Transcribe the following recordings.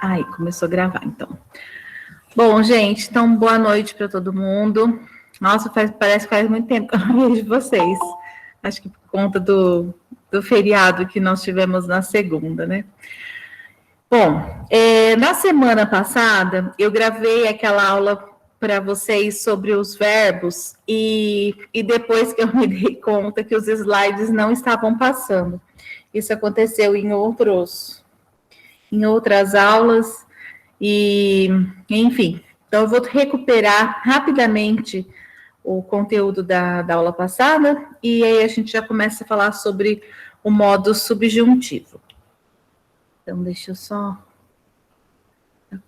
Aí, começou a gravar, então. Bom, gente, então, boa noite para todo mundo. Nossa, parece que faz muito tempo que eu não vejo vocês. Acho que por conta do feriado que nós tivemos na segunda, né? Bom, na semana passada, eu gravei aquela aula para vocês sobre os verbos e depois que eu me dei conta que os slides não estavam passando. Isso aconteceu em outras aulas e, enfim. Então, eu vou recuperar rapidamente o conteúdo da aula passada e aí a gente já começa a falar sobre o modo subjuntivo. Então, deixa eu só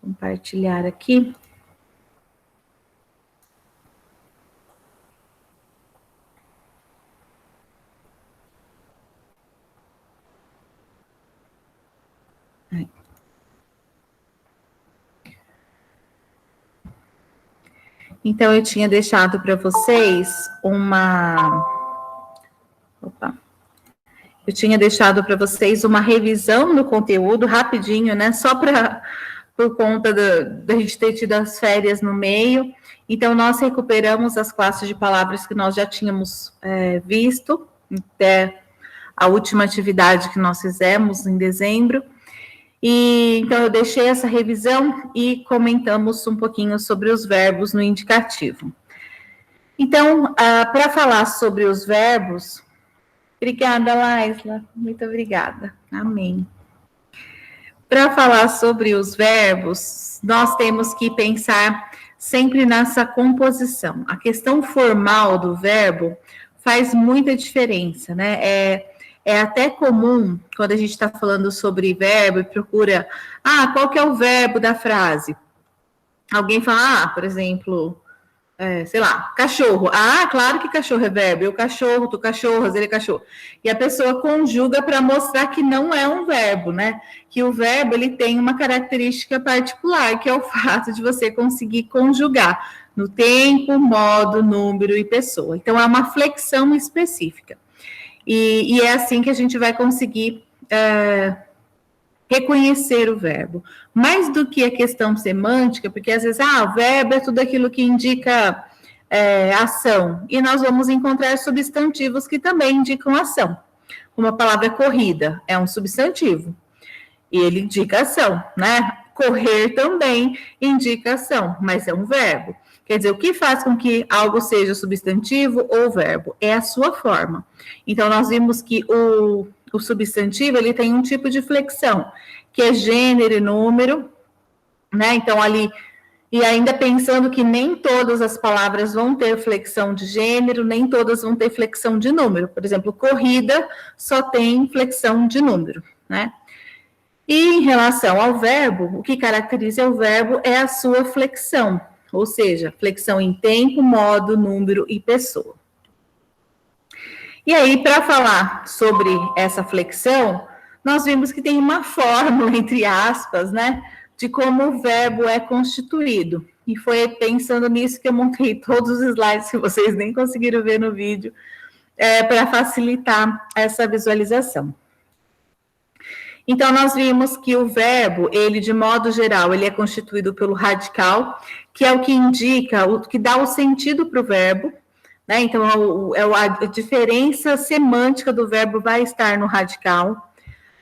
compartilhar aqui. Então, eu tinha deixado para vocês Eu tinha deixado para vocês uma revisão do conteúdo rapidinho, né? Só por conta da gente ter tido as férias no meio. Então, nós recuperamos as classes de palavras que nós já tínhamos visto, até a última atividade que nós fizemos em dezembro. E então, eu deixei essa revisão e comentamos um pouquinho sobre os verbos no indicativo. Então, para falar sobre os verbos... Obrigada, Laisla. Muito obrigada. Amém. Para falar sobre os verbos, nós temos que pensar sempre nessa composição. A questão formal do verbo faz muita diferença, né? É até comum, quando a gente está falando sobre verbo e procura, qual que é o verbo da frase? Alguém fala, por exemplo... sei lá, cachorro. Claro que cachorro é verbo. Eu cachorro, tu cachorras, ele é cachorro. E a pessoa conjuga para mostrar que não é um verbo, né? Que o verbo, ele tem uma característica particular, que é o fato de você conseguir conjugar no tempo, modo, número e pessoa. Então, é uma flexão específica. E é assim que a gente vai conseguir... reconhecer o verbo. Mais do que a questão semântica, porque às vezes, o verbo é tudo aquilo que indica ação. E nós vamos encontrar substantivos que também indicam ação. Como a palavra corrida é um substantivo. E ele indica ação, né? Correr também indica ação, mas é um verbo. Quer dizer, o que faz com que algo seja substantivo ou verbo? É a sua forma. Então, nós vimos que o substantivo, ele tem um tipo de flexão, que é gênero e número, né? Então, ali, e ainda pensando que nem todas as palavras vão ter flexão de gênero, nem todas vão ter flexão de número. Por exemplo, corrida só tem flexão de número, né? E em relação ao verbo, o que caracteriza o verbo é a sua flexão, ou seja, flexão em tempo, modo, número e pessoa. E aí, para falar sobre essa flexão, nós vimos que tem uma fórmula, entre aspas, né, de como o verbo é constituído. E foi pensando nisso que eu montei todos os slides que vocês nem conseguiram ver no vídeo, para facilitar essa visualização. Então, nós vimos que o verbo, ele, de modo geral, ele é constituído pelo radical, que é o que indica, o que dá o sentido para o verbo, né? Então, a diferença semântica do verbo vai estar no radical.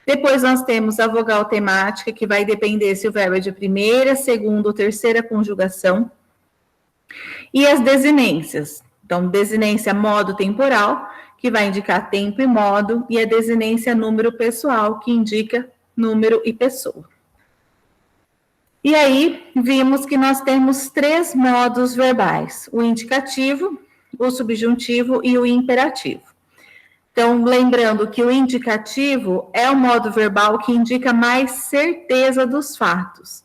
Depois, nós temos a vogal temática, que vai depender se o verbo é de primeira, segunda ou terceira conjugação. E as desinências. Então, desinência modo temporal, que vai indicar tempo e modo, e a desinência número pessoal, que indica número e pessoa. E aí, vimos que nós temos 3 modos verbais: o indicativo, o subjuntivo e o imperativo. Então, lembrando que o indicativo é o modo verbal que indica mais certeza dos fatos,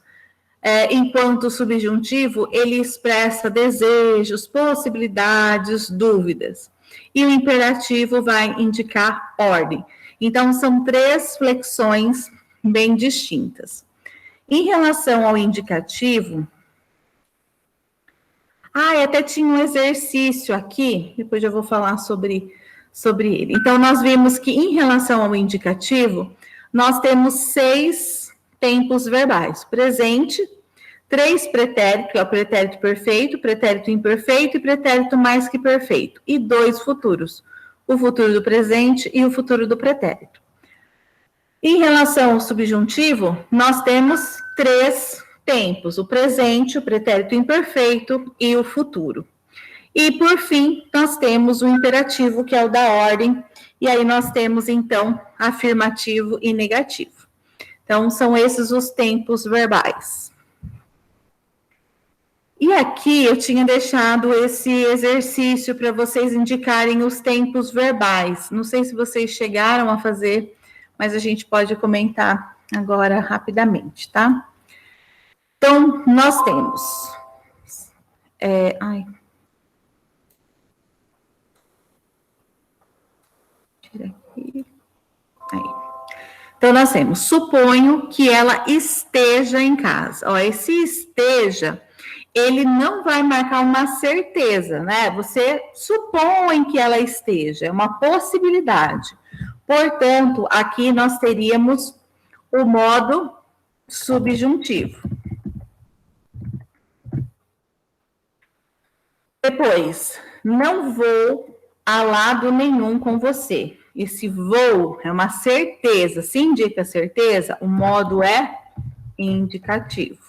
enquanto o subjuntivo, ele expressa desejos, possibilidades, dúvidas. E o imperativo vai indicar ordem. Então, são 3 flexões bem distintas. Em relação ao indicativo... até tinha um exercício aqui, depois eu vou falar sobre ele. Então, nós vimos que, em relação ao indicativo, nós temos 6 tempos verbais. Presente, 3 pretéritos, que é o pretérito perfeito, pretérito imperfeito e pretérito mais que perfeito. E 2 futuros, o futuro do presente e o futuro do pretérito. Em relação ao subjuntivo, nós temos 3 tempos, o presente, o pretérito imperfeito e o futuro. E, por fim, nós temos o imperativo, que é o da ordem, e aí nós temos, então, afirmativo e negativo. Então, são esses os tempos verbais. E aqui eu tinha deixado esse exercício para vocês indicarem os tempos verbais. Não sei se vocês chegaram a fazer, mas a gente pode comentar agora rapidamente, tá? Então, nós temos... Tira aqui. Aí. Então, nós temos, suponho que ela esteja em casa. Ó, esse esteja, ele não vai marcar uma certeza, né? Você supõe que ela esteja, é uma possibilidade. Portanto, aqui nós teríamos o modo subjuntivo. Depois, não vou a lado nenhum com você. Esse vou é uma certeza. Se indica certeza, o modo é indicativo.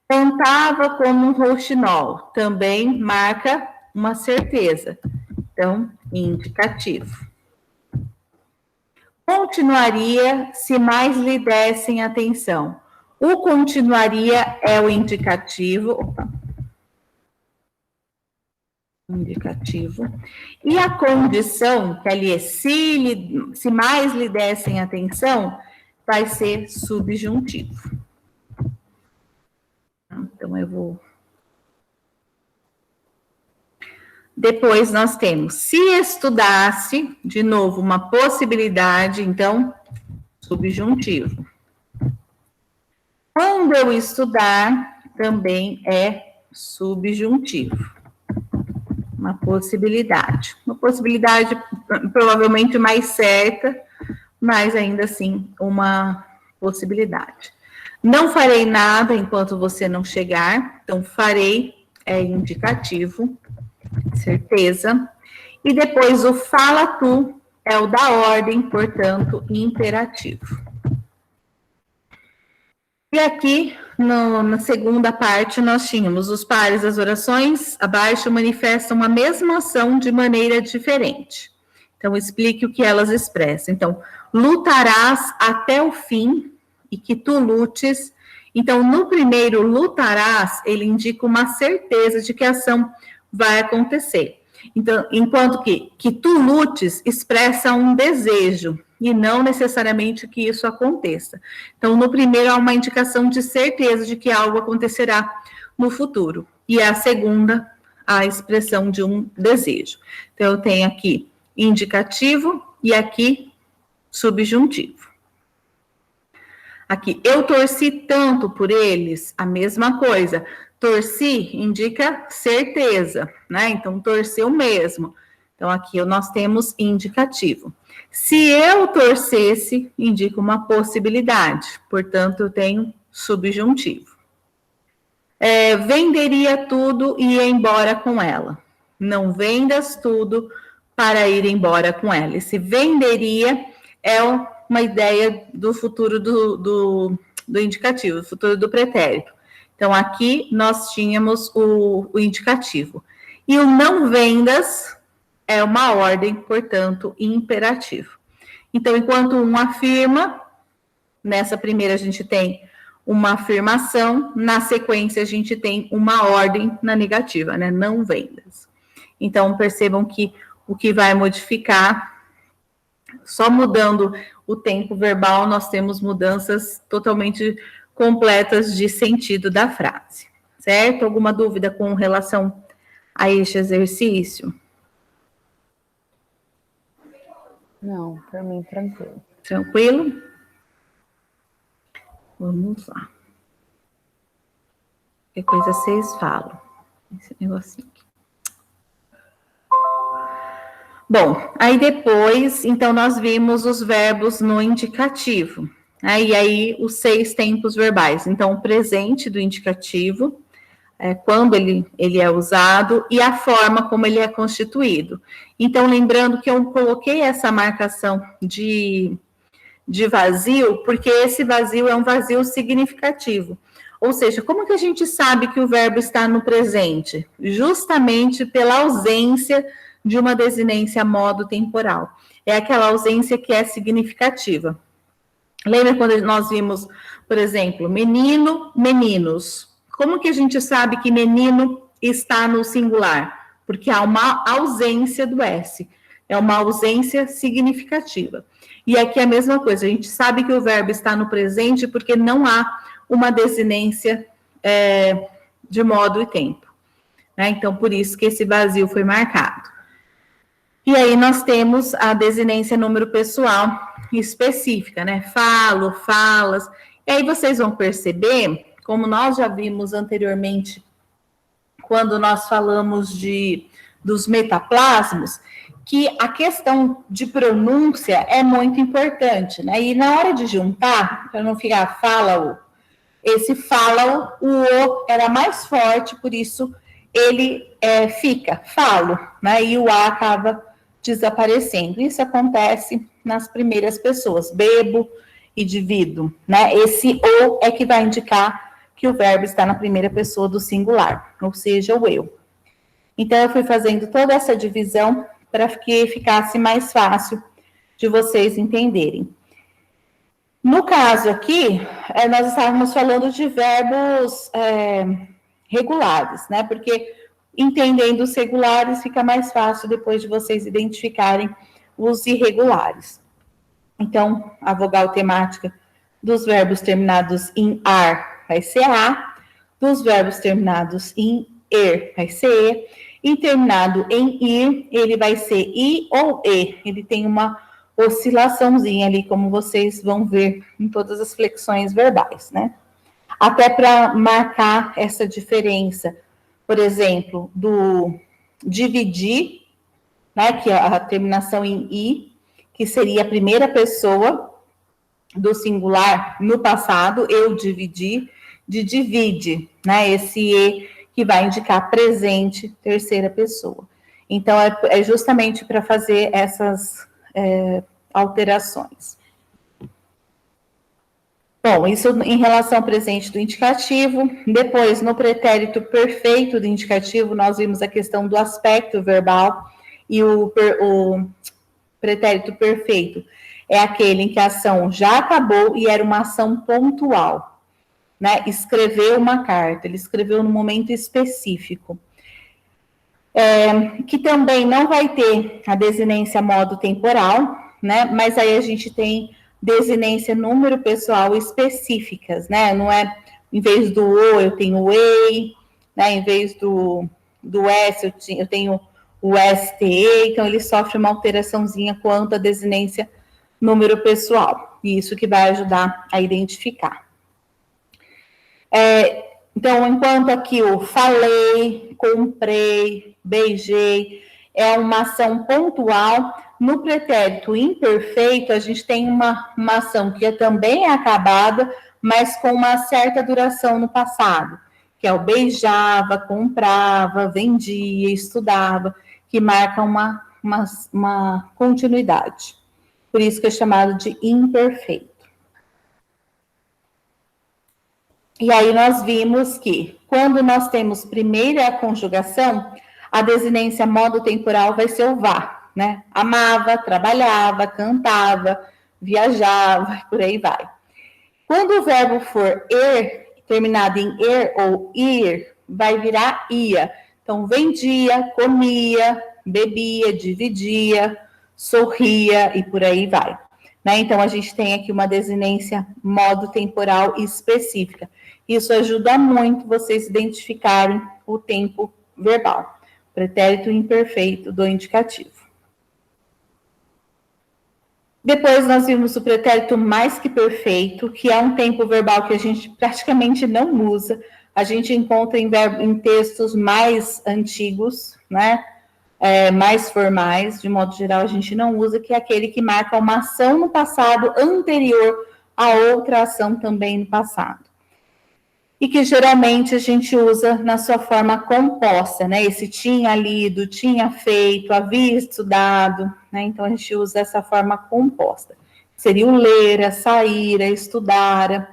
Cantava como um rouxinol, também marca uma certeza. Então, indicativo. Continuaria se mais lhe dessem atenção. O continuaria é o indicativo. Opa. Indicativo. E a condição, que ali é se mais lhe dessem atenção, vai ser subjuntivo. Então, eu vou... Depois, nós temos, se estudasse, de novo, uma possibilidade, então, subjuntivo. Quando eu estudar, também é subjuntivo. Uma possibilidade provavelmente mais certa, mas ainda assim uma possibilidade. Não farei nada enquanto você não chegar, então farei é indicativo, certeza. E depois o fala tu é o da ordem, portanto, imperativo. E aqui, na segunda parte, nós tínhamos os pares das orações, abaixo manifestam a mesma ação de maneira diferente. Então, explique o que elas expressam. Então, lutarás até o fim e que tu lutes. Então, no primeiro, lutarás, ele indica uma certeza de que a ação vai acontecer. Então, enquanto que tu lutes expressa um desejo, e não necessariamente que isso aconteça. Então, no primeiro, há uma indicação de certeza de que algo acontecerá no futuro. E a segunda, a expressão de um desejo. Então, eu tenho aqui indicativo e aqui subjuntivo. Aqui, eu torci tanto por eles, a mesma coisa. Torci indica certeza, né? Então, torceu mesmo. Então, aqui nós temos indicativo. Se eu torcesse, indica uma possibilidade. Portanto, eu tenho subjuntivo. Venderia tudo e ia embora com ela. Não vendas tudo para ir embora com ela. Esse venderia é uma ideia do futuro do indicativo, do futuro do pretérito. Então, aqui nós tínhamos o indicativo. E o não vendas é uma ordem, portanto, imperativo. Então, enquanto um afirma, nessa primeira a gente tem uma afirmação, na sequência a gente tem uma ordem na negativa, né? Não vendas. Então, percebam que o que vai modificar, só mudando o tempo verbal, nós temos mudanças totalmente completas de sentido da frase, certo? Alguma dúvida com relação a este exercício? Não, para mim, tranquilo. Tranquilo? Vamos lá. Qualquer coisa vocês falam. Esse negocinho aqui. Bom, aí depois, então, nós vimos os verbos no indicativo. né? E aí os 6 tempos verbais. Então, o presente do indicativo, quando ele é usado, e a forma como ele é constituído. Então, lembrando que eu coloquei essa marcação de vazio, porque esse vazio é um vazio significativo. Ou seja, como que a gente sabe que o verbo está no presente? Justamente pela ausência de uma desinência modo temporal. É aquela ausência que é significativa. Lembra quando nós vimos, por exemplo, menino, meninos? Como que a gente sabe que menino está no singular? Porque há uma ausência do S. É uma ausência significativa. E aqui é a mesma coisa. A gente sabe que o verbo está no presente porque não há uma desinência de modo e tempo, né? Então, por isso que esse vazio foi marcado. E aí nós temos a desinência número pessoal específica, né? Falo, falas. E aí vocês vão perceber, como nós já vimos anteriormente, quando nós falamos dos metaplasmos, que a questão de pronúncia é muito importante, né? E na hora de juntar, para não ficar fala-o, esse fala-o, o era mais forte, por isso ele fica falo, né? E o a acaba desaparecendo. Isso acontece nas primeiras pessoas, bebo e divido, né? Esse ou é que vai indicar que o verbo está na primeira pessoa do singular, ou seja, o eu. Então, eu fui fazendo toda essa divisão para que ficasse mais fácil de vocês entenderem. No caso aqui, nós estávamos falando de verbos regulares, né? Porque entendendo os regulares fica mais fácil depois de vocês identificarem os irregulares. Então, a vogal temática dos verbos terminados em ar vai ser A, dos verbos terminados em er vai ser E, e terminado em ir, ele vai ser I ou E. Ele tem uma oscilaçãozinha ali, como vocês vão ver em todas as flexões verbais, né? Até para marcar essa diferença, por exemplo, do dividir, né, que é a terminação em I, que seria a primeira pessoa do singular no passado, eu dividi, de divide, né, esse E que vai indicar presente, terceira pessoa. Então, é justamente para fazer essas alterações. Bom, isso em relação ao presente do indicativo. Depois, no pretérito perfeito do indicativo, nós vimos a questão do aspecto verbal, e o pretérito perfeito é aquele em que a ação já acabou e era uma ação pontual, né? Escreveu uma carta, ele escreveu no momento específico. Que também não vai ter a desinência modo temporal, né? Mas aí a gente tem desinência número pessoal específicas, né? Não é, em vez do o, eu tenho o ei, né? Em vez do s, eu tenho o STE, então ele sofre uma alteraçãozinha quanto à desinência número pessoal, e isso que vai ajudar a identificar. Então, enquanto aqui o falei, comprei, beijei, é uma ação pontual, no pretérito imperfeito, a gente tem uma ação que também é acabada, mas com uma certa duração no passado, que é o beijava, comprava, vendia, estudava, que marca uma continuidade. Por isso que é chamado de imperfeito. E aí nós vimos que, quando nós temos primeira conjugação, a desinência modo temporal vai ser o vá, né? Amava, trabalhava, cantava, viajava, por aí vai. Quando o verbo for er, terminado em er ou ir, vai virar ia. Então, vendia, comia, bebia, dividia, sorria e por aí vai, né? Então, a gente tem aqui uma desinência modo temporal específica. Isso ajuda muito vocês identificarem o tempo verbal, pretérito imperfeito do indicativo. Depois nós vimos o pretérito mais que perfeito, que é um tempo verbal que a gente praticamente não usa. A gente encontra em textos mais antigos, né? Mais formais, de modo geral a gente não usa, que é aquele que marca uma ação no passado anterior a outra ação também no passado. E que geralmente a gente usa na sua forma composta, né? Esse tinha lido, tinha feito, havia estudado, né? Então a gente usa essa forma composta. Seria o lera, saíra, estudara,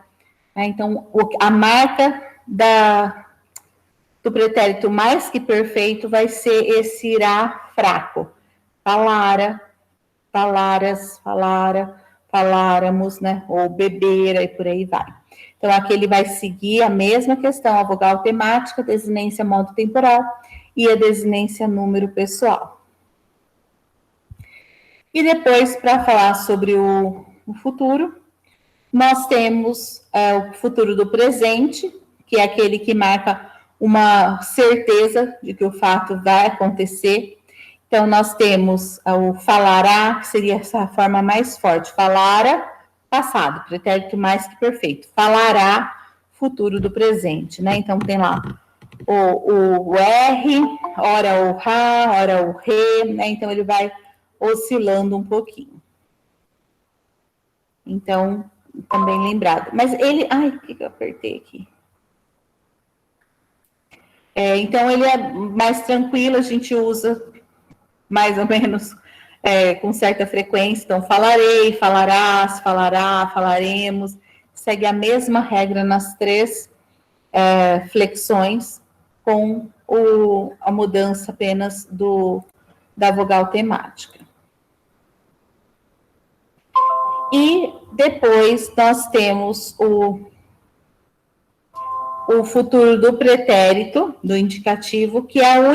né? Então a marca do pretérito mais que perfeito vai ser esse irá fraco. Falara, falaras, falara, faláramos, né? Ou bebeira e por aí vai. Então, aqui ele vai seguir a mesma questão, a vogal temática, desinência modo temporal e a desinência número pessoal. E depois, para falar sobre o futuro, nós temos o futuro do presente, que é aquele que marca uma certeza de que o fato vai acontecer. Então, nós temos o falará, que seria essa forma mais forte, falara, passado, pretérito mais que perfeito. Falará, futuro do presente, né? Então, tem lá o R, ora o Rá, ora o Re, né? Então, ele vai oscilando um pouquinho. Então, também lembrado. Mas ele... Ai, o que eu apertei aqui? Então, ele é mais tranquilo, a gente usa mais ou menos com certa frequência. Então, falarei, falarás, falará, falaremos. Segue a mesma regra nas três flexões, com a mudança apenas da vogal temática. E depois nós temos o futuro do pretérito, do indicativo, que é o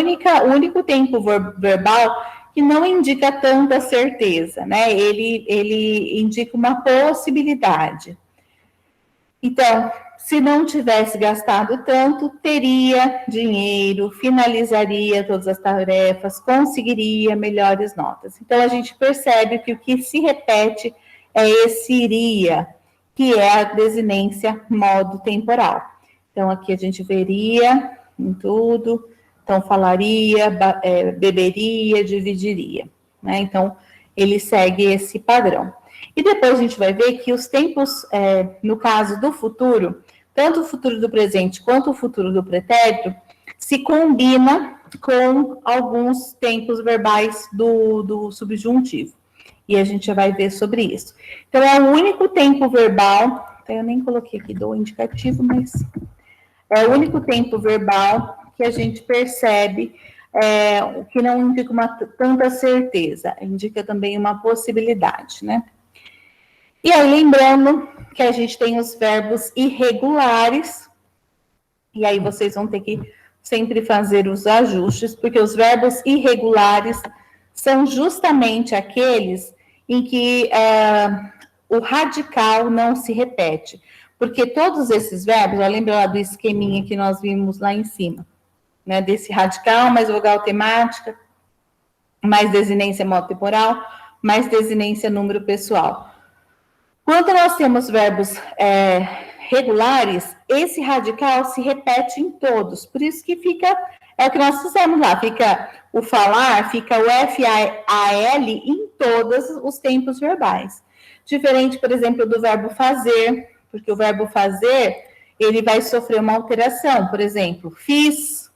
único tempo verbal que não indica tanta certeza, né? Ele indica uma possibilidade. Então, se não tivesse gastado tanto, teria dinheiro, finalizaria todas as tarefas, conseguiria melhores notas. Então, a gente percebe que o que se repete é esse iria, que é a desinência modo temporal. Então, aqui a gente veria em tudo, então falaria, beberia, dividiria, né? Então, ele segue esse padrão. E depois a gente vai ver que os tempos, no caso do futuro, tanto o futuro do presente quanto o futuro do pretérito, se combina com alguns tempos verbais do subjuntivo. E a gente já vai ver sobre isso. Então, é o único tempo verbal, eu nem coloquei aqui do indicativo, mas é o único tempo verbal que a gente percebe que não indica tanta certeza, indica também uma possibilidade, né? E aí, lembrando que a gente tem os verbos irregulares, e aí vocês vão ter que sempre fazer os ajustes, porque os verbos irregulares são justamente aqueles em que o radical não se repete. Porque todos esses verbos, lembra lá do esqueminha que nós vimos lá em cima, né? Desse radical, mais vogal temática, mais desinência modo temporal, mais desinência número pessoal. Quando nós temos verbos regulares, esse radical se repete em todos. Por isso que fica, é o que nós fizemos lá, fica o falar, fica o F-A-L em todos os tempos verbais. Diferente, por exemplo, do verbo fazer, porque o verbo fazer, ele vai sofrer uma alteração. Por exemplo, fiz,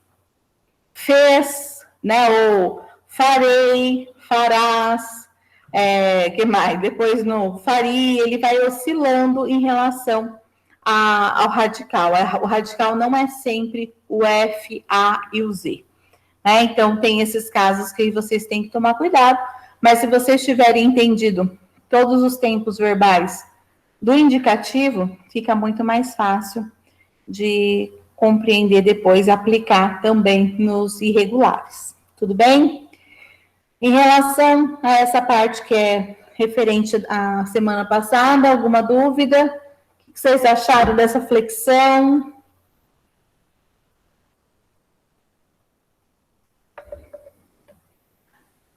fez, né? Ou farei, farás, que mais? Depois no faria, ele vai oscilando em relação ao radical. O radical não é sempre o F, A e o Z. Né? Então, tem esses casos que vocês têm que tomar cuidado, mas se vocês tiverem entendido todos os tempos verbais do indicativo, fica muito mais fácil de compreender depois e aplicar também nos irregulares. Tudo bem? Em relação a essa parte que é referente à semana passada, alguma dúvida? O que vocês acharam dessa flexão?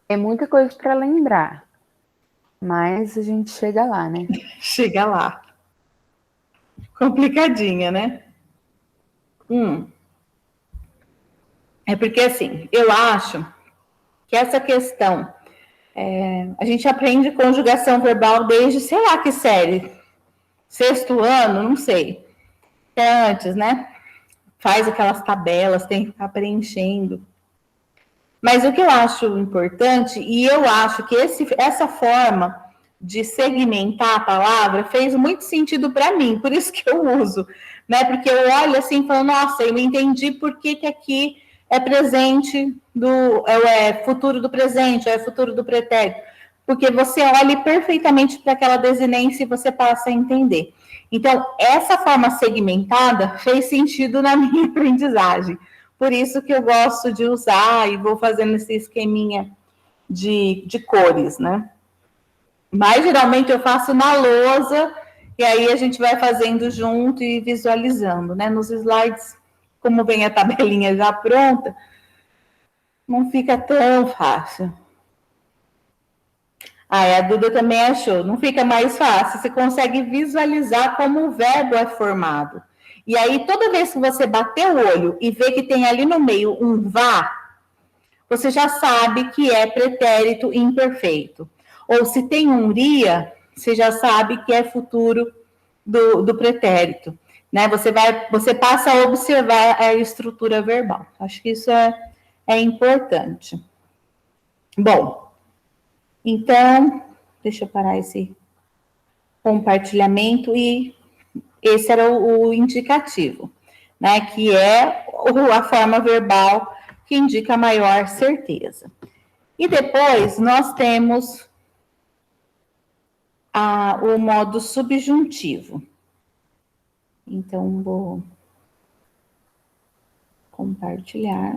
É muita coisa para lembrar, mas a gente chega lá, né? Chega lá. Complicadinha, né? É porque, assim, eu acho que essa questão, a gente aprende conjugação verbal desde, sei lá que série, sexto ano, não sei, até antes, né? Faz aquelas tabelas, tem que ficar preenchendo. Mas o que eu acho importante, e eu acho que essa forma de segmentar a palavra fez muito sentido para mim, por isso que eu uso, né? Porque eu olho assim e falo, nossa, eu entendi por que aqui é presente é futuro do presente, é futuro do pretérito. Porque você olha perfeitamente para aquela desinência e você passa a entender. Então, essa forma segmentada fez sentido na minha aprendizagem. Por isso que eu gosto de usar e vou fazendo esse esqueminha de cores, né? Mas geralmente eu faço na lousa e aí a gente vai fazendo junto e visualizando, né? Nos slides, como vem a tabelinha já pronta, não fica tão fácil. A Duda também achou, não fica mais fácil, você consegue visualizar como o verbo é formado. E aí, toda vez que você bater o olho e ver que tem ali no meio um vá, você já sabe que é pretérito imperfeito. Ou se tem um ria, você já sabe que é futuro do pretérito. Né? Você passa a observar a estrutura verbal. Acho que isso é importante. Bom, então, deixa eu parar esse compartilhamento e esse era o indicativo, né? Que é a forma verbal que indica maior certeza. E depois nós temos o modo subjuntivo. Então, vou compartilhar.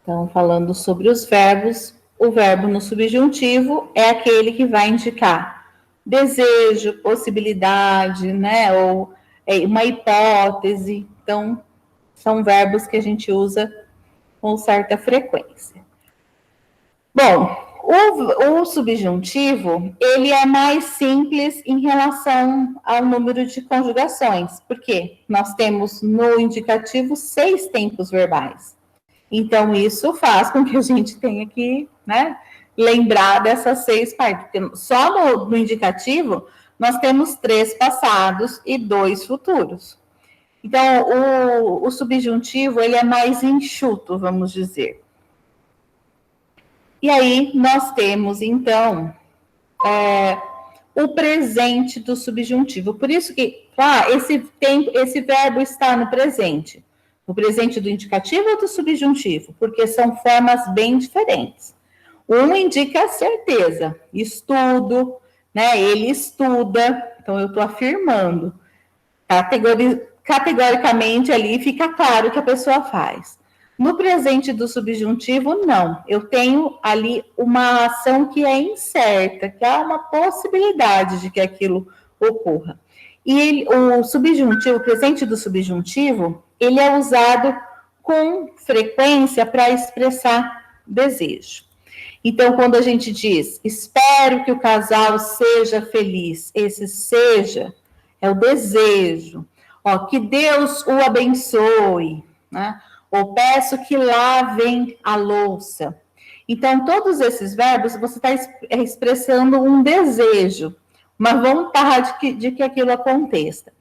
Então, falando sobre os verbos, o verbo no subjuntivo é aquele que vai indicar desejo, possibilidade, né? Ou uma hipótese. Então, são verbos que a gente usa com certa frequência. Bom, o subjuntivo, ele é mais simples em relação ao número de conjugações, porque nós temos no indicativo 6 tempos verbais. Então, isso faz com que a gente tenha que, né, lembrar dessas 6 partes. Só no indicativo, nós temos 3 passados e 2 futuros. Então, o subjuntivo, ele é mais enxuto, vamos dizer. E aí, nós temos, então, o presente do subjuntivo. Por isso que, esse verbo está no presente. O presente do indicativo ou do subjuntivo? Porque são formas bem diferentes. Um indica certeza, estudo, né? Ele estuda, então eu estou afirmando. Categoricamente ali fica claro que a pessoa faz. No presente do subjuntivo, não. Eu tenho ali uma ação que é incerta, que há uma possibilidade de que aquilo ocorra. E o subjuntivo, o presente do subjuntivo, ele é usado com frequência para expressar desejo. Então, quando a gente diz, espero que o casal seja feliz, esse seja é o desejo. Que Deus o abençoe, né? Ou peço que lavem a louça. Então, todos esses verbos, você está expressando um desejo, uma vontade de que aquilo aconteça.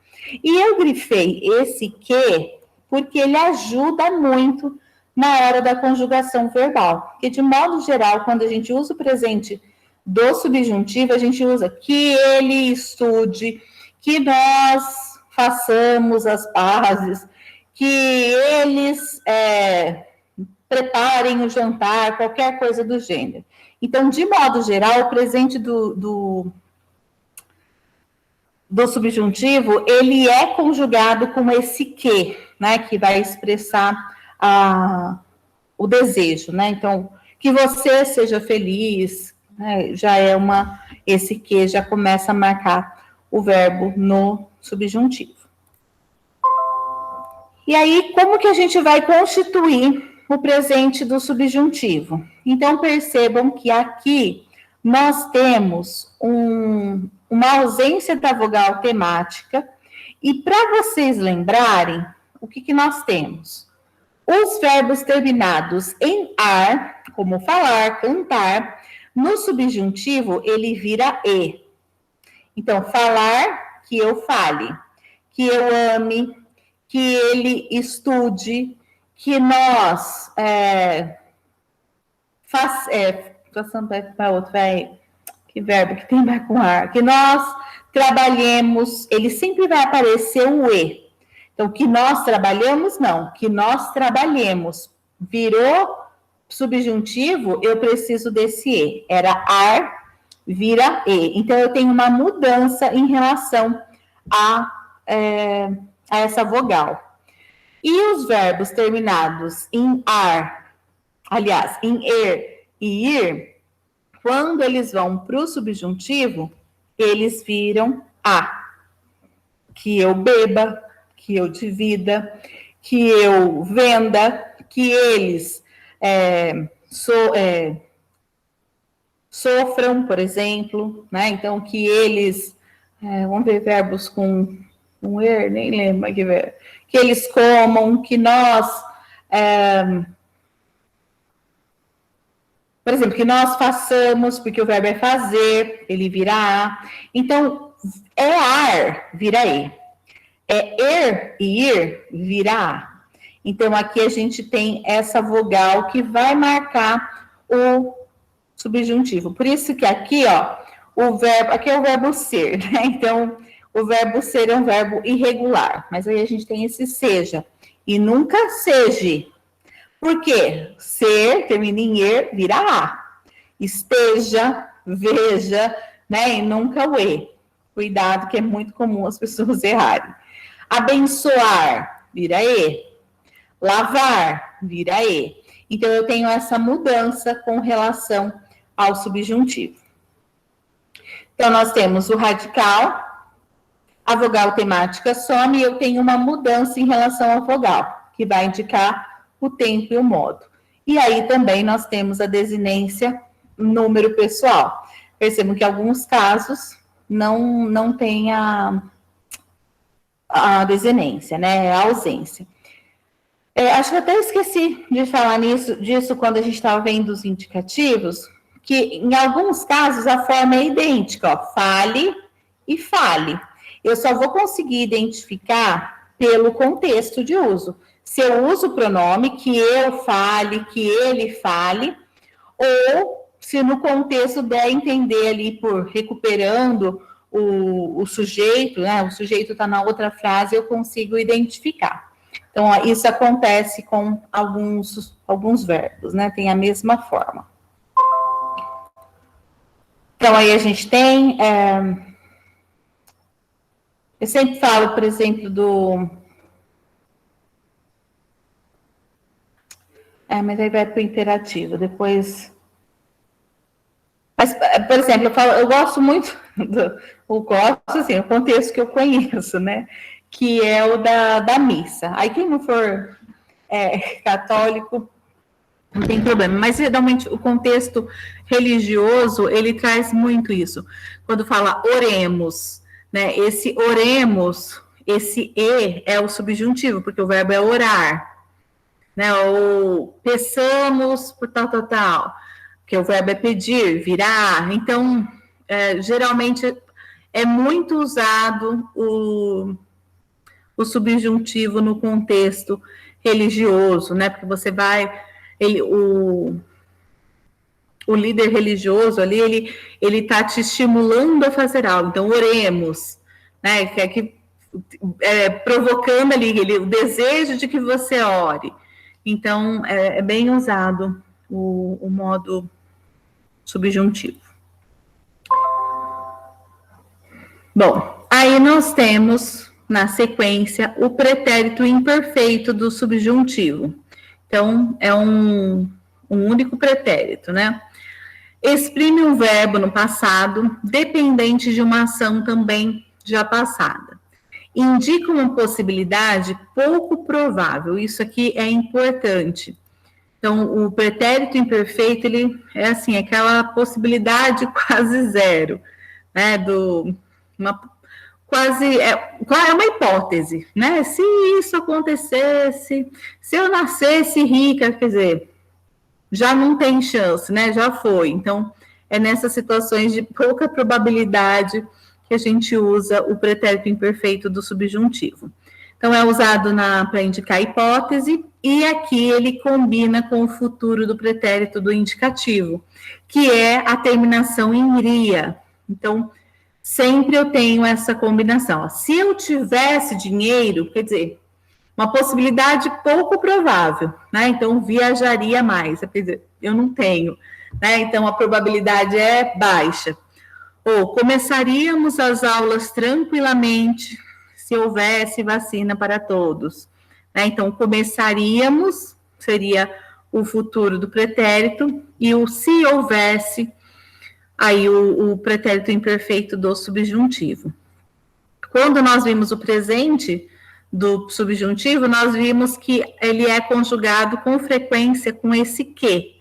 E eu grifei esse que, porque ele ajuda muito na hora da conjugação verbal. Porque, de modo geral, quando a gente usa o presente do subjuntivo, a gente usa que ele estude, que nós façamos as pazes, que eles preparem o jantar, qualquer coisa do gênero. Então, de modo geral, o presente do subjuntivo, ele é conjugado com esse que, né, que vai expressar o desejo, né? Então, que você seja feliz, né, já é esse que já começa a marcar o verbo no subjuntivo. E aí, como que a gente vai constituir o presente do subjuntivo? Então, percebam que aqui nós temos uma ausência da vogal temática, e para vocês lembrarem, o que nós temos? Os verbos terminados em ar, como falar, cantar, no subjuntivo ele vira e. Então, falar, que eu fale, que eu ame, que ele estude, que nós façamos para outro, que verbo que tem mais com ar, que nós trabalhemos, ele sempre vai aparecer o e. Então, que nós trabalhamos, não, que nós trabalhemos. Virou subjuntivo, eu preciso desse e. Era ar, vira e. Então, eu tenho uma mudança em relação a essa vogal. E os verbos terminados em ar, aliás, em er e ir, quando eles vão para o subjuntivo, eles viram a. Que eu beba, que eu divida, que eu venda, que eles sofram, por exemplo, né? Então, que eles, vamos ver verbos com er, nem lembro que ver, que eles comam, que nós, por exemplo, que nós façamos, porque o verbo é fazer, ele vira a. Então, é ar, vira e. É er e ir, vira a. Então, aqui a gente tem essa vogal que vai marcar o subjuntivo. Por isso que aqui, ó, o verbo, aqui é o verbo ser, né? Então, o verbo ser é um verbo irregular, mas aí a gente tem esse seja, e nunca seja. Por quê? Ser, termina em er, vira a. Esteja, veja, né? E nunca o e. Cuidado, que é muito comum as pessoas errarem. Abençoar, vira e. Lavar, vira e. Então, eu tenho essa mudança com relação ao subjuntivo. Então, nós temos o radical, a vogal temática some, e eu tenho uma mudança em relação à vogal, que vai indicar o tempo e o modo. E aí também nós temos a desinência número pessoal. Percebam que em alguns casos não tem a desinência, né? A ausência. Acho que até esqueci de falar disso quando a gente estava vendo os indicativos, que em alguns casos a forma é idêntica, ó, fale e fale. Eu só vou conseguir identificar pelo contexto de uso. Se eu uso o pronome que eu fale, que ele fale, ou se no contexto der entender ali por recuperando o sujeito, né? O sujeito está na outra frase, eu consigo identificar. Então, ó, isso acontece com alguns verbos, né? Tem a mesma forma. Então, aí a gente tem... eu sempre falo, por exemplo, mas aí vai para o interativo, depois... Mas, por exemplo, eu gosto muito o contexto que eu conheço, né? Que é o da missa. Aí quem não for católico, não tem problema. Mas, geralmente, o contexto religioso, ele traz muito isso. Quando fala oremos, né? Esse oremos, esse e é o subjuntivo, porque o verbo é orar. Né? Ou peçamos por tal, que o verbo é pedir, virar. Então, geralmente é muito usado o subjuntivo no contexto religioso, né? Porque você vai... o líder religioso ali, ele está te estimulando a fazer algo. Então, oremos, né? Provocando ali o desejo de que você ore. Então, é bem usado o modo subjuntivo. Bom, aí nós temos, na sequência, o pretérito imperfeito do subjuntivo. Então, é um único pretérito, né? Exprime um verbo no passado, dependente de uma ação também já passada. Indica uma possibilidade pouco provável. Isso aqui é importante. Então, o pretérito imperfeito, ele é assim, aquela possibilidade quase zero, né? quase, é uma hipótese, né? Se isso acontecesse, se eu nascesse rica, quer dizer, já não tem chance, né? Já foi. Então, é nessas situações de pouca probabilidade que a gente usa o pretérito imperfeito do subjuntivo. Então, é usado para indicar hipótese, e aqui ele combina com o futuro do pretérito do indicativo, que é a terminação em ria. Então, sempre eu tenho essa combinação. Se eu tivesse dinheiro, quer dizer, uma possibilidade pouco provável, né? Então, viajaria mais. Quer dizer, eu não tenho, né? Então, a probabilidade é baixa. Ou começaríamos as aulas tranquilamente se houvesse vacina para todos, né? Então, começaríamos seria o futuro do pretérito, e o se houvesse, aí o pretérito imperfeito do subjuntivo. Quando nós vimos o presente do subjuntivo, nós vimos que ele é conjugado com frequência com esse que.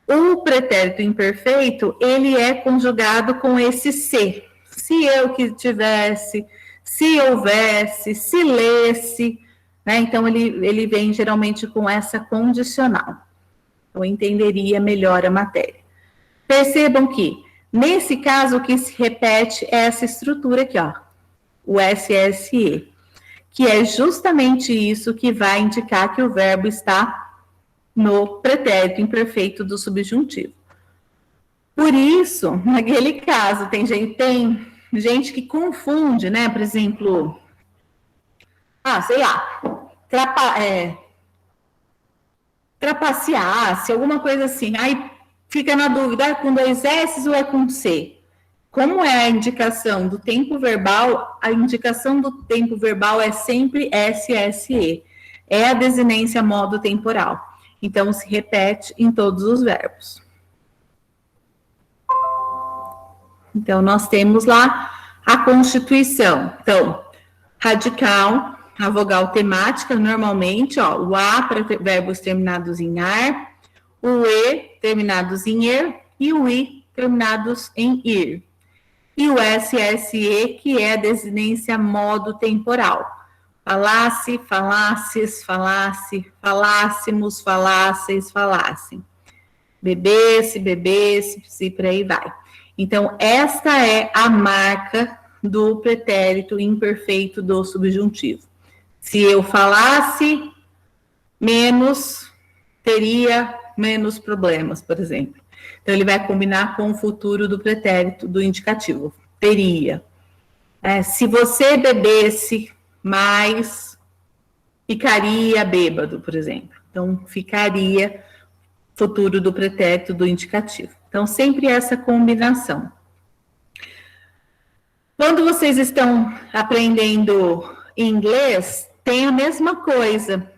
O pretérito imperfeito, ele é conjugado com esse se. Se eu que tivesse, se houvesse, se lesse, né? Então, ele vem geralmente com essa condicional. Eu entenderia melhor a matéria. Percebam que, nesse caso, o que se repete é essa estrutura aqui, ó, o SSE, que é justamente isso que vai indicar que o verbo está no pretérito imperfeito do subjuntivo. Por isso, naquele caso, tem gente que confunde, né? Por exemplo, sei lá, trapacear, se alguma coisa assim, aí fica na dúvida, é com 2 S ou é com C? Como é a indicação do tempo verbal, a indicação do tempo verbal é sempre SSE, é a desinência modo temporal. Então, se repete em todos os verbos. Então, nós temos lá a constituição. Então, radical, a vogal temática, normalmente, ó, o A para verbos terminados em ar, o E terminados em er e o I terminados em ir. E o SSE, que é a desinência modo temporal. Falasse, falasses, falasse, falássemos, falasseis, falassem. Bebesse, bebesse, e por aí vai. Então, esta é a marca do pretérito imperfeito do subjuntivo. Se eu falasse, menos, teria menos problemas, por exemplo. Então, ele vai combinar com o futuro do pretérito do indicativo. Teria. Se você bebesse mais, ficaria bêbado, por exemplo. Então, ficaria futuro do pretérito do indicativo. Então, sempre essa combinação. Quando vocês estão aprendendo inglês, tem a mesma coisa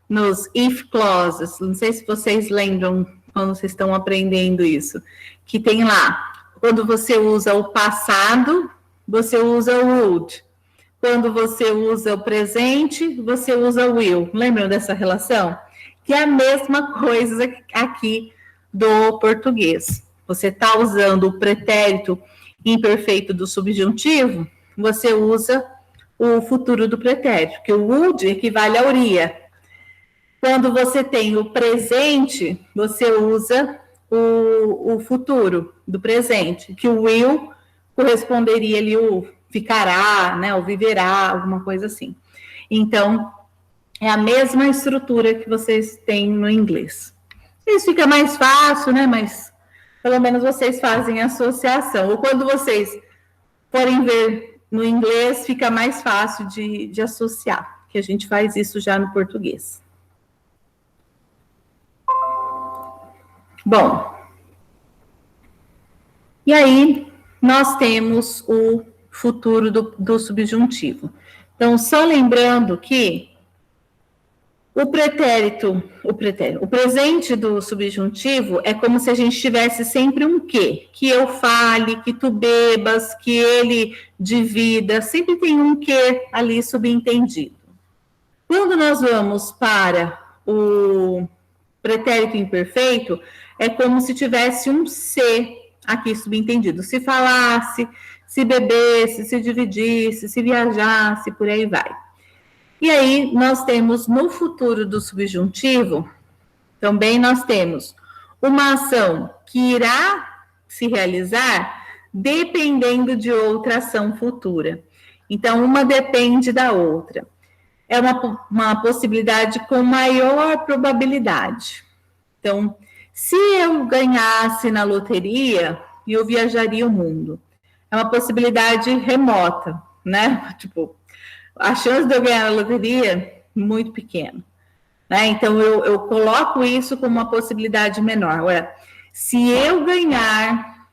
nos if clauses. Não sei se vocês lembram quando vocês estão aprendendo isso, que tem lá, quando você usa o passado, você usa o would. Quando você usa o presente, você usa o will. Lembram dessa relação? Que é a mesma coisa aqui do português. Você está usando o pretérito imperfeito do subjuntivo, você usa o futuro do pretérito, que o would equivale a uria. Quando você tem o presente, você usa o futuro do presente, que o will corresponderia ali o ficará, né, ou viverá, alguma coisa assim. Então, é a mesma estrutura que vocês têm no inglês. Isso fica mais fácil, né, mas pelo menos vocês fazem associação. Ou quando vocês forem ver no inglês, fica mais fácil de associar, que a gente faz isso já no português. Bom, e aí nós temos o futuro do subjuntivo. Então, só lembrando que o presente do subjuntivo é como se a gente tivesse sempre um que eu fale, que tu bebas, que ele divida, sempre tem um que ali subentendido. Quando nós vamos para o pretérito imperfeito, é como se tivesse um se aqui subentendido. Se falasse, se bebesse, se dividisse, se viajasse, por aí vai. E aí nós temos no futuro do subjuntivo, também nós temos uma ação que irá se realizar dependendo de outra ação futura. Então, uma depende da outra. É uma possibilidade com maior probabilidade. Então, se eu ganhasse na loteria, eu viajaria o mundo. É uma possibilidade remota, né? Tipo, a chance de eu ganhar na loteria, muito pequena. Né? Então, eu coloco isso como uma possibilidade menor. Agora, se eu ganhar,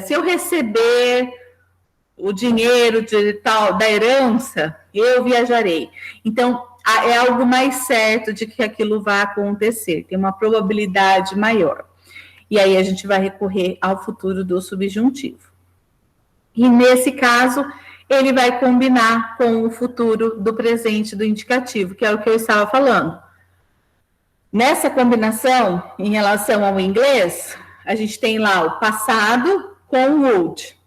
se eu receber o dinheiro da herança, eu viajarei. Então, é algo mais certo de que aquilo vai acontecer, tem uma probabilidade maior. E aí a gente vai recorrer ao futuro do subjuntivo. E nesse caso, ele vai combinar com o futuro do presente do indicativo, que é o que eu estava falando. Nessa combinação, em relação ao inglês, a gente tem lá o passado com o would.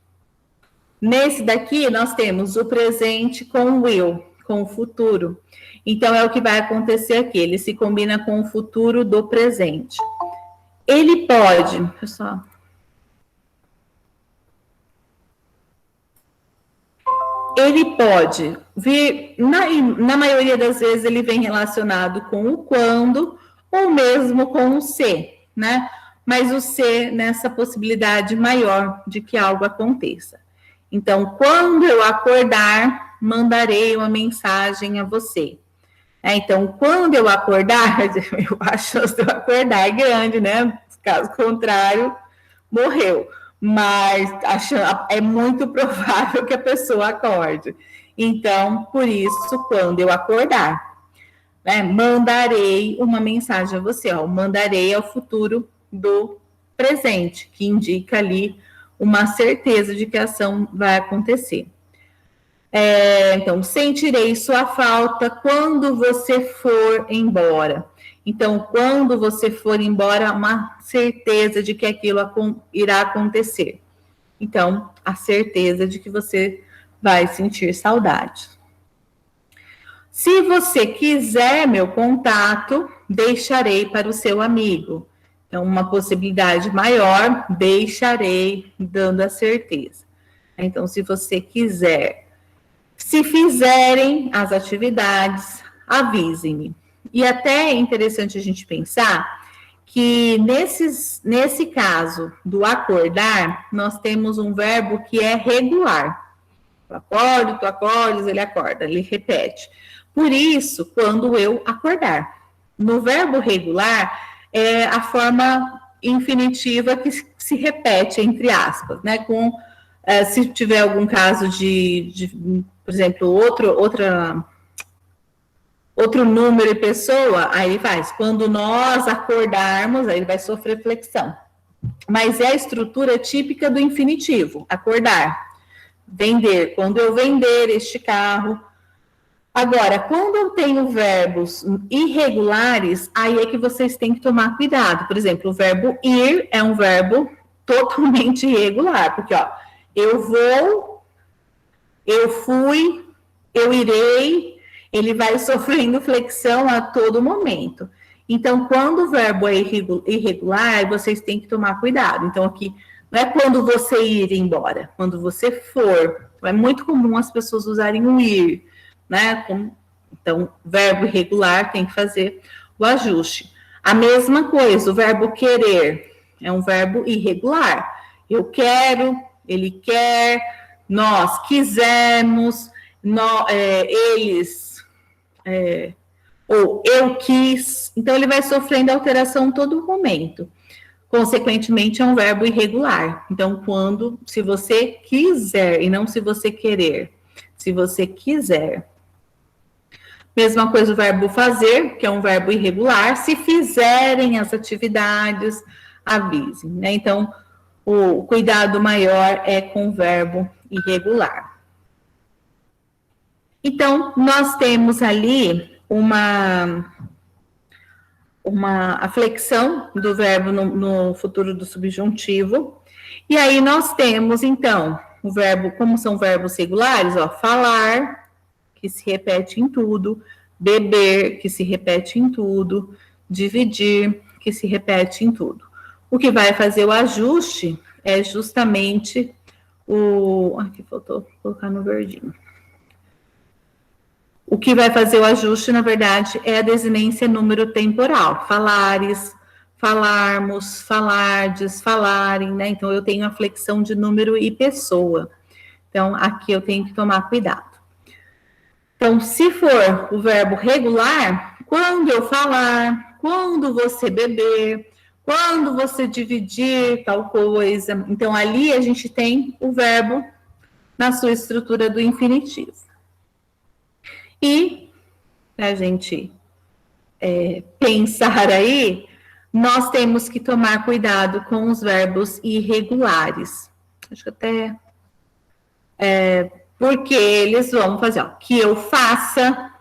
Nesse daqui, nós temos o presente com o will, com o futuro. Então, é o que vai acontecer aqui. Ele se combina com o futuro do presente. Ele pode... Pessoal... Ele pode vir, na maioria das vezes, ele vem relacionado com o quando ou mesmo com o se, né? Mas o se nessa possibilidade maior de que algo aconteça. Então, quando eu acordar, mandarei uma mensagem a você. Então, quando eu acordar, a chance de eu acordar é grande, né? Caso contrário, morreu. Mas é muito provável que a pessoa acorde. Então, por isso, quando eu acordar, né, mandarei uma mensagem a você. Ó, mandarei ao futuro do presente, que indica ali uma certeza de que a ação vai acontecer. Então, sentirei sua falta quando você for embora. Então, quando você for embora, uma certeza de que aquilo irá acontecer. Então, a certeza de que você vai sentir saudade. Se você quiser meu contato, deixarei para o seu amigo. Então, uma possibilidade maior, deixarei, dando a certeza. Então, se você quiser, se fizerem as atividades, avisem-me. E até é interessante a gente pensar que nesse caso do acordar, nós temos um verbo que é regular. Eu acordo, tu acordas, ele acorda, ele repete. Por isso, quando eu acordar. No verbo regular, é a forma infinitiva que se repete, entre aspas, né? Se tiver algum caso por exemplo, outro número e pessoa, aí ele faz, quando nós acordarmos, aí ele vai sofrer flexão. Mas é a estrutura típica do infinitivo, acordar, vender, quando eu vender este carro. Agora, quando eu tenho verbos irregulares, aí é que vocês têm que tomar cuidado. Por exemplo, o verbo ir é um verbo totalmente irregular, porque, ó, eu vou, eu fui, eu irei, ele vai sofrendo flexão a todo momento. Então, quando o verbo é irregular, vocês têm que tomar cuidado. Então, aqui, não é quando você ir embora, quando você for. É muito comum as pessoas usarem o ir, né? Então, verbo irregular tem que fazer o ajuste. A mesma coisa, o verbo querer é um verbo irregular. Eu quero, ele quer, nós quisemos, eles, ou eu quis. Então, ele vai sofrendo alteração todo momento. Consequentemente, é um verbo irregular. Então, se você quiser, e não se você querer. Se você quiser. Mesma coisa o verbo fazer, que é um verbo irregular. Se fizerem as atividades, avisem, né? Então, o cuidado maior é com o verbo irregular. Então, nós temos ali a flexão do verbo no futuro do subjuntivo. E aí nós temos, então, o verbo, como são verbos regulares, ó, falar, que se repete em tudo, beber, que se repete em tudo, dividir, que se repete em tudo. O que vai fazer o ajuste é justamente o... Aqui faltou colocar no verdinho. O que vai fazer o ajuste, na verdade, é a desinência número temporal. Falares, falarmos, falardes, falarem, né? Então, eu tenho a flexão de número e pessoa. Então, aqui eu tenho que tomar cuidado. Então, se for o verbo regular, quando eu falar, quando você beber, quando você dividir tal coisa, então ali a gente tem o verbo na sua estrutura do infinitivo. E, para a gente pensar aí, nós temos que tomar cuidado com os verbos irregulares. Acho que até... porque eles vão fazer, ó, que eu faça.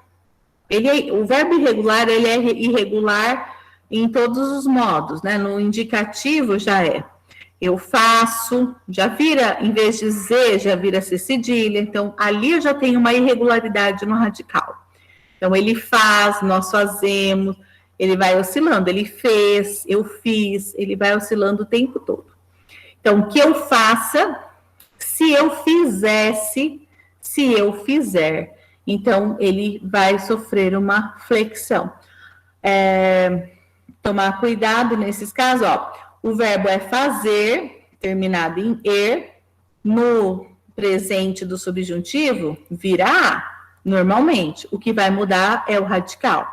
O verbo irregular, ele é irregular em todos os modos, né? No indicativo já é. Eu faço, já vira, em vez de Z, já vira C cedilha. Então, ali eu já tenho uma irregularidade no radical. Então, ele faz, nós fazemos, ele vai oscilando. Ele fez, eu fiz, ele vai oscilando o tempo todo. Então, que eu faça, se eu fizesse, se eu fizer. Então, ele vai sofrer uma flexão. Tomar cuidado nesses casos, ó. O verbo é fazer, terminado em er, no presente do subjuntivo, virá normalmente. O que vai mudar é o radical.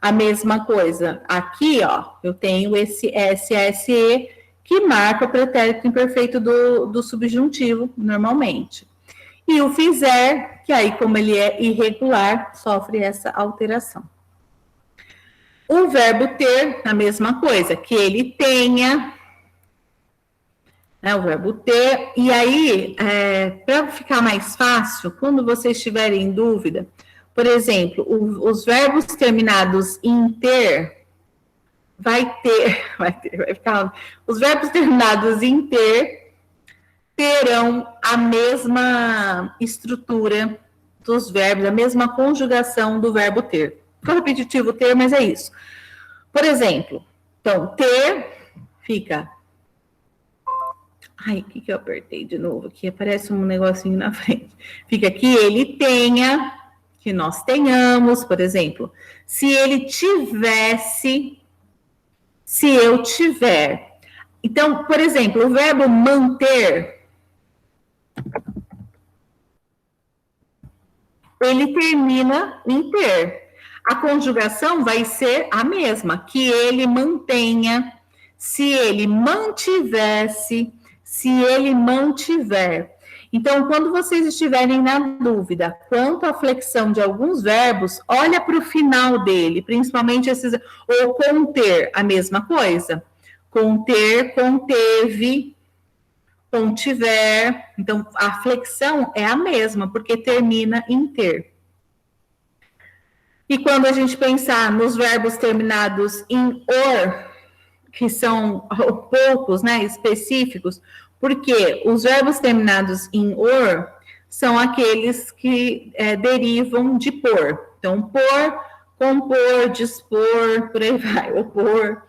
A mesma coisa, aqui, ó, eu tenho esse SSE, que marca o pretérito imperfeito do subjuntivo, normalmente. E o fizer, que aí, como ele é irregular, sofre essa alteração. O verbo ter, a mesma coisa, que ele tenha, né, o verbo ter. E aí, para ficar mais fácil, quando vocês estiverem em dúvida, por exemplo, os verbos terminados em ter, vai ficar. Os verbos terminados em ter terão a mesma estrutura dos verbos, a mesma conjugação do verbo ter. Ficou repetitivo ter, mas é isso. Por exemplo, então, ter fica... Ai, o que eu apertei de novo aqui? Aparece um negocinho na frente. Fica que ele tenha, que nós tenhamos, por exemplo. Se ele tivesse, se eu tiver. Então, por exemplo, o verbo manter... ele termina em ter. A conjugação vai ser a mesma, que ele mantenha, se ele mantivesse, se ele mantiver. Então, quando vocês estiverem na dúvida quanto à flexão de alguns verbos, olha para o final dele, principalmente esses, ou conter, a mesma coisa. Conter, conteve, contiver. Então, a flexão é a mesma, porque termina em ter. E quando a gente pensar nos verbos terminados em or, que são poucos, né, específicos, porque os verbos terminados em or são aqueles que derivam de por. Então, por, compor, dispor, por aí vai, opor.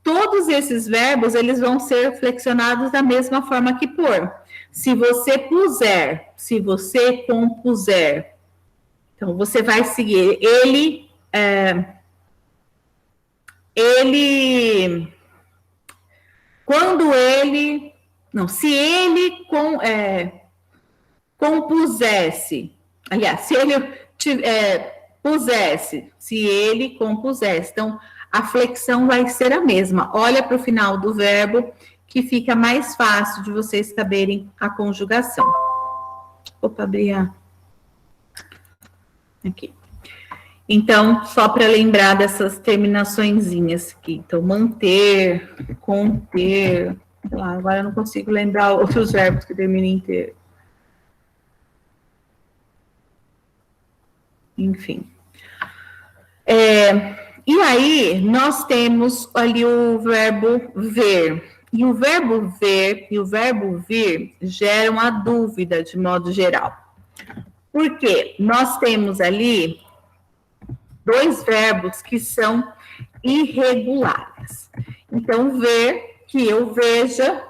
Todos esses verbos, eles vão ser flexionados da mesma forma que por. Se você puser, se você compuser, então você vai seguir. Quando ele, não, se ele compusesse, aliás, se ele pusesse, se ele compusesse, então a flexão vai ser a mesma. Olha para o final do verbo, que fica mais fácil de vocês saberem a conjugação. Opa, abri aqui. Então, só para lembrar dessas terminaçõezinhas aqui. Então, manter, conter, sei lá, agora eu não consigo lembrar outros verbos que terminam em ter. Enfim. E aí, nós temos ali o verbo ver. E o verbo ver e o verbo vir geram a dúvida de modo geral. Porque nós temos ali dois verbos que são irregulares. Então, ver, que eu veja.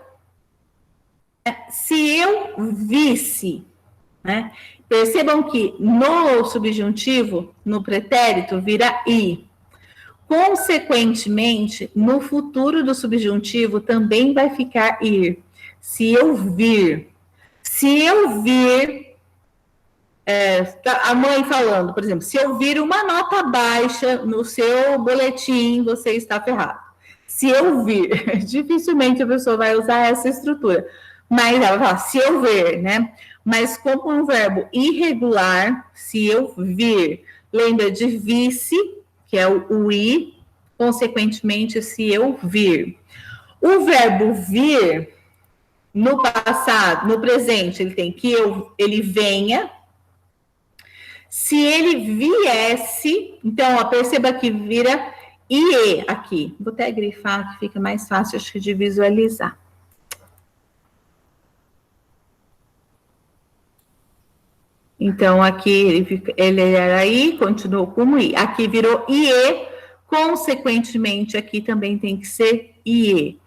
Se eu visse, né? Percebam que no subjuntivo, no pretérito, vira i. Consequentemente, no futuro do subjuntivo também vai ficar ir. Se eu vir. Se eu vir, a mãe falando, por exemplo, se eu vir uma nota baixa no seu boletim, você está ferrado. Se eu vir, dificilmente a pessoa vai usar essa estrutura. Mas ela fala, se eu ver, né? Mas como um verbo irregular, se eu vir, lembra de vice, que é o i, consequentemente, se eu vir. O verbo vir, no passado, no presente, ele tem que ele venha. Se ele viesse, então, ó, perceba que vira ie aqui. Vou até grifar, que fica mais fácil, acho que, de visualizar. Então, aqui ele era I, continuou como I. Aqui virou IE, consequentemente, aqui também tem que ser IE.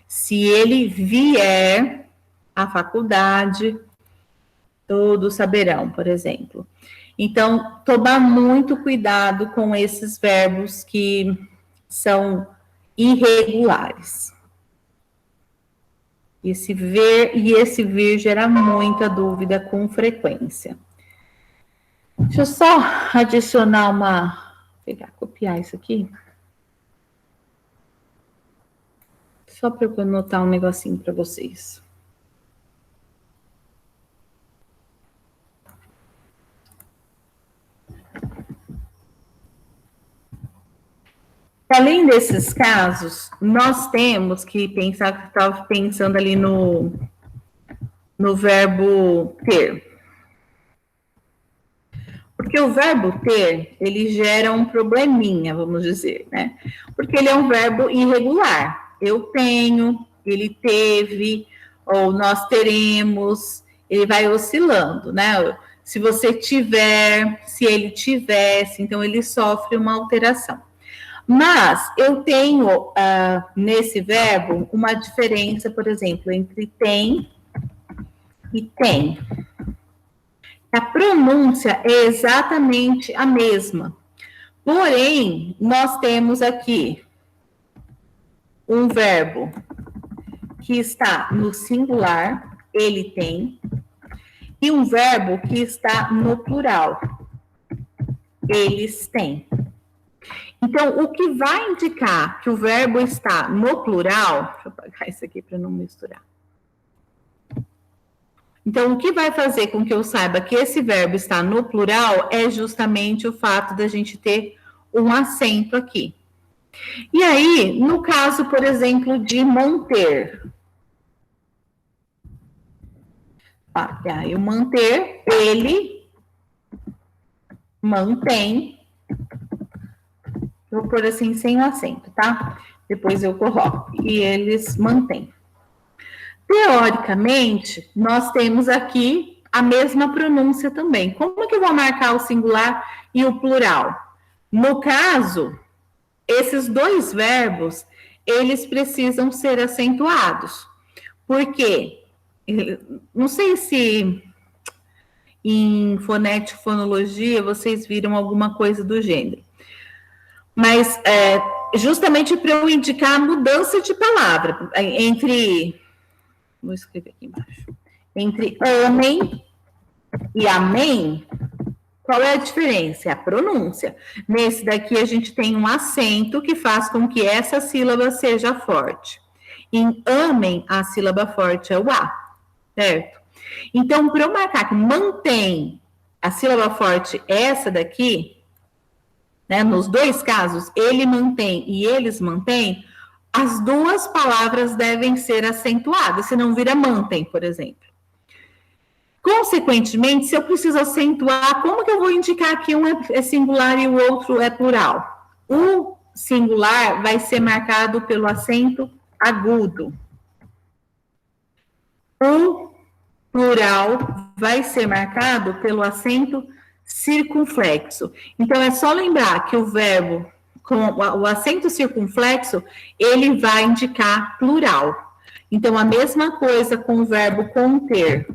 Se ele vier à faculdade, todos saberão, por exemplo. Então, tomar muito cuidado com esses verbos que são irregulares. Esse ver e esse vir gera muita dúvida com frequência. Deixa eu só adicionar copiar isso aqui. Só para eu anotar um negocinho para vocês. Além desses casos, nós temos que pensar, que estava pensando ali no verbo ter. Porque o verbo ter, ele gera um probleminha, vamos dizer, né? Porque ele é um verbo irregular. Eu tenho, ele teve, ou nós teremos, ele vai oscilando, né? Se você tiver, se ele tivesse, então ele sofre uma alteração. Mas eu tenho, nesse verbo, uma diferença, por exemplo, entre tem e tem. A pronúncia é exatamente a mesma. Porém, nós temos aqui um verbo que está no singular, ele tem, e um verbo que está no plural, eles têm. Então, o que vai indicar que o verbo está no plural, deixa eu apagar isso aqui para não misturar. Então, o que vai fazer com que eu saiba que esse verbo está no plural é justamente o fato da gente ter um acento aqui. E aí, no caso, por exemplo, de manter. Aí o manter, ele mantém. Vou pôr assim, sem o acento, tá? Depois eu coloco. E eles mantêm. Teoricamente, nós temos aqui a mesma pronúncia também. Como que eu vou marcar o singular e o plural? No caso, esses dois verbos, eles precisam ser acentuados. Por quê? Não sei se em fonética e fonologia vocês viram alguma coisa do gênero. Mas justamente para eu indicar a mudança de palavra entre... Vou escrever aqui embaixo. Entre amém e amém, qual é a diferença? É a pronúncia. Nesse daqui, a gente tem um acento que faz com que essa sílaba seja forte. Em amém, a sílaba forte é o A, certo? Então, para eu marcar que mantém a sílaba forte, essa daqui, né, nos dois casos, ele mantém e eles mantêm, as duas palavras devem ser acentuadas, senão vira mantém, por exemplo. Consequentemente, se eu preciso acentuar, como que eu vou indicar que um é singular e o outro é plural? O singular vai ser marcado pelo acento agudo. o plural vai ser marcado pelo acento circunflexo. Então, é só lembrar que o verbo com o acento circunflexo, ele vai indicar plural. Então, a mesma coisa com o verbo conter.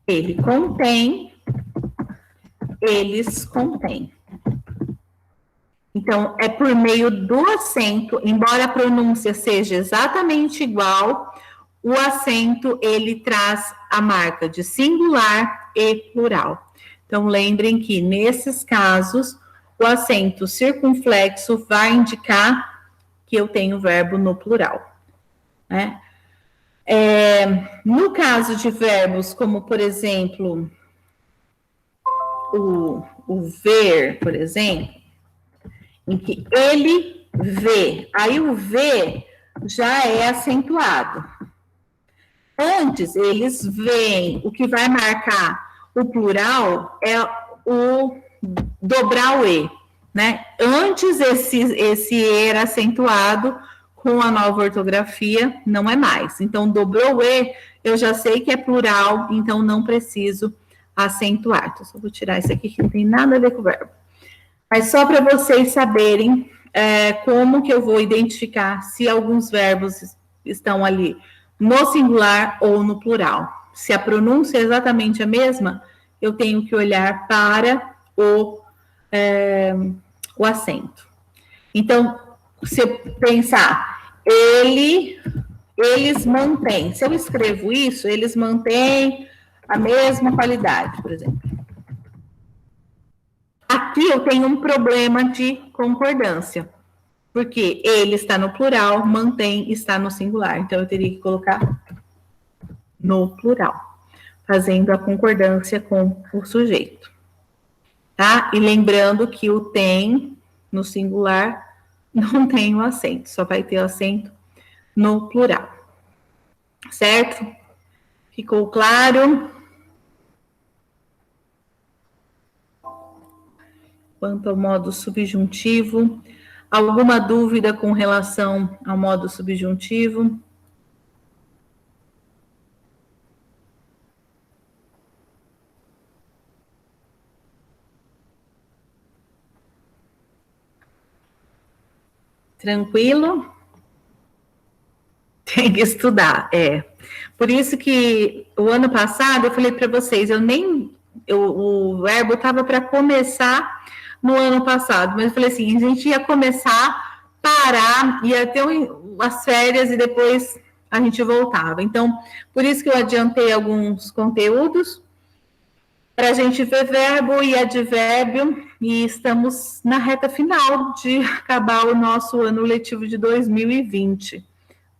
Ele contém, eles contêm. Então, é por meio do acento, embora a pronúncia seja exatamente igual, o acento, ele traz a marca de singular e plural. Então, lembrem que, nesses casos, o acento circunflexo vai indicar que eu tenho o verbo no plural, né? No caso de verbos como, por exemplo, o ver, por exemplo, em que ele vê, aí o vê já é acentuado. Antes, eles veem, o que vai marcar o plural é o dobrar o E, né? Antes, esse E era acentuado, com a nova ortografia, não é mais. Então, dobrou o E, eu já sei que é plural, então não preciso acentuar. Então, só vou tirar isso aqui, que não tem nada a ver com o verbo. Mas só para vocês saberem como que eu vou identificar se alguns verbos estão ali no singular ou no plural. Se a pronúncia é exatamente a mesma, eu tenho que olhar para o acento. Então, se eu pensar, eles mantêm. Se eu escrevo isso, eles mantêm a mesma qualidade, por exemplo. Aqui eu tenho um problema de concordância, porque ele está no plural, mantém está no singular. Então, eu teria que colocar no plural, fazendo a concordância com o sujeito. Tá? E lembrando que o tem no singular não tem o acento, só vai ter o acento no plural. Certo? Ficou claro? Quanto ao modo subjuntivo, alguma dúvida com relação ao modo subjuntivo? Tranquilo? Tem que estudar, Por isso que o ano passado eu falei para vocês, o verbo estava para começar no ano passado, mas eu falei assim, a gente ia começar, parar, ia ter as férias e depois a gente voltava. Então, por isso que eu adiantei alguns conteúdos para a gente ver verbo e advérbio, e estamos na reta final de acabar o nosso ano letivo de 2020.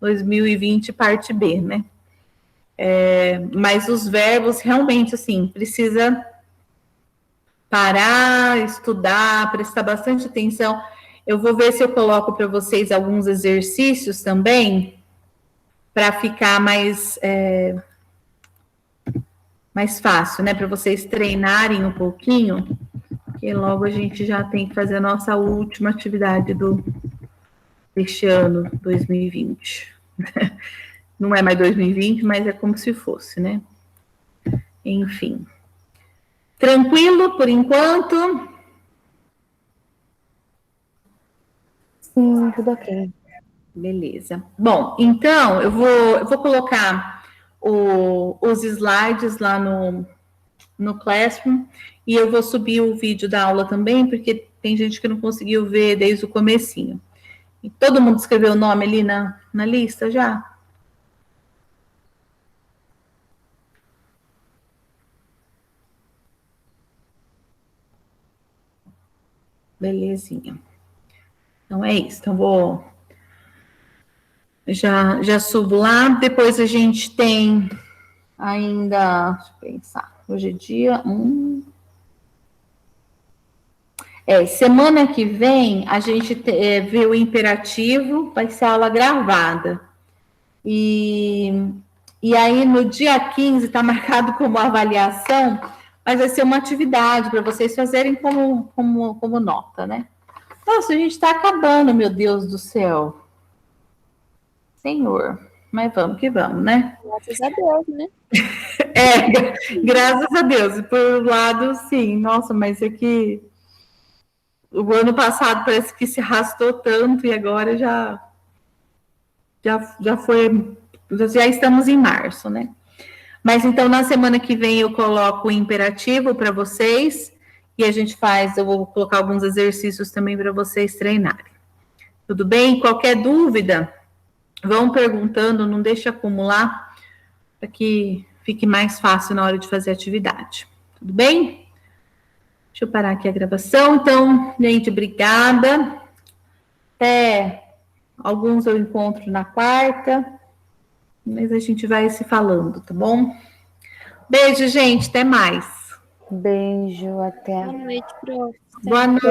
2020, parte B, né? Mas os verbos, realmente, assim, precisa parar, estudar, prestar bastante atenção. Eu vou ver se eu coloco para vocês alguns exercícios também, para ficar mais fácil, né? Para vocês treinarem um pouquinho, porque logo a gente já tem que fazer a nossa última atividade deste ano, 2020. Não é mais 2020, mas é como se fosse, né? Enfim. Tranquilo por enquanto? Sim, tudo ok. Beleza. Bom, então, eu vou colocar os slides lá no Classroom, e eu vou subir o vídeo da aula também, porque tem gente que não conseguiu ver desde o comecinho. E todo mundo escreveu o nome ali na lista já? Belezinha. Então, é isso. Então, já subo lá. Depois a gente tem ainda... Deixa eu pensar. Hoje é dia 1... semana que vem, a gente vê o imperativo, vai ser aula gravada. E aí, no dia 15, está marcado como avaliação, mas vai ser uma atividade para vocês fazerem como nota, né? Nossa, a gente está acabando, meu Deus do céu. Senhor. Mas vamos que vamos, né? Graças a Deus, né? Graças a Deus. Por um lado, sim. Nossa, mas é que o ano passado parece que se arrastou tanto e agora já foi, já estamos em março, né? Mas então na semana que vem eu coloco o imperativo para vocês e a gente eu vou colocar alguns exercícios também para vocês treinarem. Tudo bem? Qualquer dúvida, vão perguntando, não deixe acumular, para que fique mais fácil na hora de fazer a atividade. Tudo bem? Deixa eu parar aqui a gravação. Então, gente, obrigada. Até alguns eu encontro na quarta, mas a gente vai se falando, tá bom? Beijo, gente. Até mais. Beijo, até. Boa noite, prof. Boa noite.